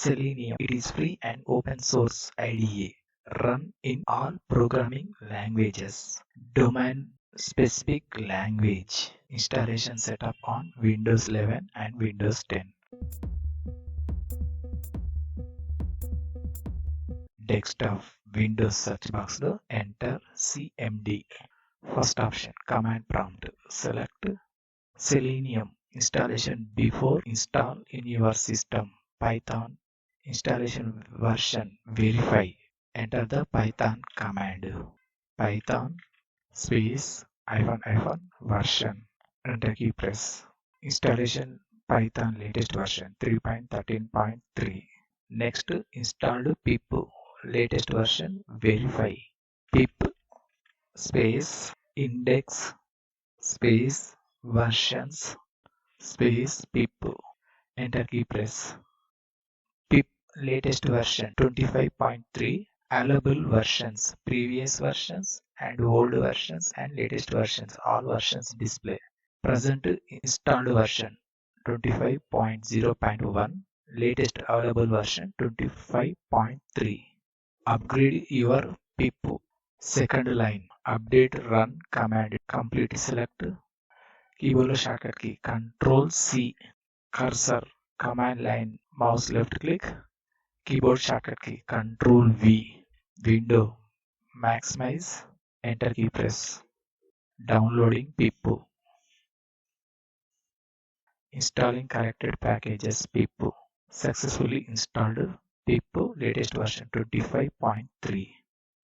Selenium. It is free and open source IDE. Run in all programming languages. Domain specific language. Installation setup on Windows 11 and Windows 10. Desktop Windows search box. Enter CMD. First option command prompt. Select Selenium installation before install in your system. Python installation version verify. Enter the Python command. Python space version. Enter key press. Installation Python latest version 3.13.3. Next installed pip latest version verify. Pip space index space versions space pip. Enter key press. Pip latest version 25.3. Available versions, previous versions and old versions and latest versions, all versions display. Present installed version 25.0.1. Latest available version 25.3. Upgrade your pip. Second line update run command complete. Select keyboard shortcut key Control C. Cursor command line mouse left click. Keyboard shortcut key Control V. Window maximize. Enter key press. Downloading pip. Installing corrected packages pip. Successfully installed pip latest version 25.3.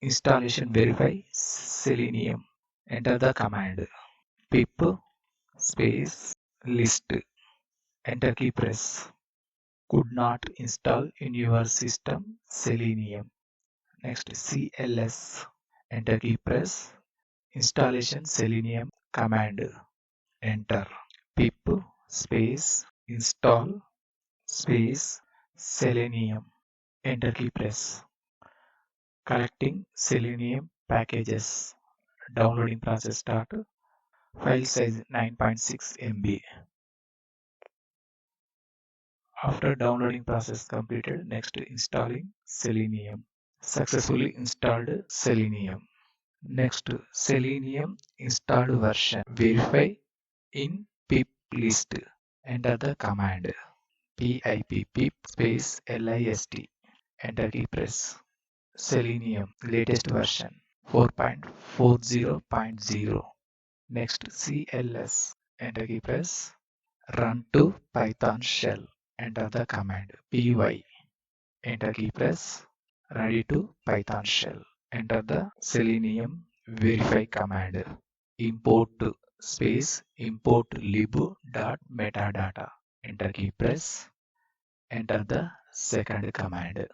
Installation verify Selenium. Enter the command pip space list. Enter key press. Could not install in your system Selenium. Next CLS. Enter key press. Installation Selenium command. Enter pip space install space Selenium. Enter key press. Collecting Selenium packages. Downloading process start. File size 9.6 MB. After downloading process completed, next installing Selenium. Successfully installed Selenium. Next Selenium installed version. Verify in pip list. Enter the command pip space list. Enter key press. Selenium latest version 4.40.0. Next CLS. Enter key press. Run to Python shell. Enter the command py. Enter key press. Ready to Python shell. Enter the Selenium verify command. Import space import lib.metadata. Enter key press. Enter the second command.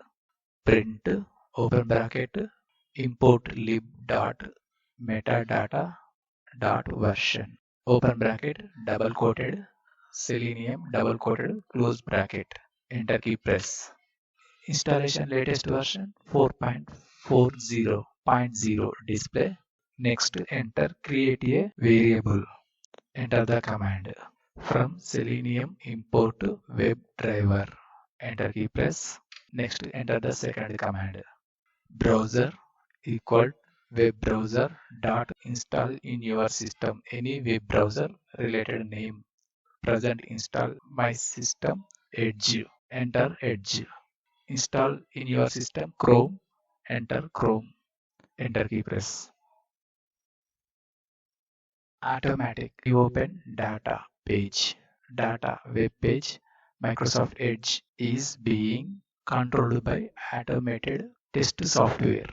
Print open bracket import lib.metadata.version. Open bracket double quoted Selenium double quoted close bracket. Enter key press. Installation latest version 4.40.0 display. Next enter create a variable. Enter the command from Selenium import WebDriver. Enter key press. Next enter the second command. Browser equal web browser dot install in your system any web browser related name. Present install my system Edge. Enter Edge. Install in your system Chrome. Enter Chrome. Enter key press. Automatic reopen data page. Data web page. Microsoft Edge is being controlled by automated test software.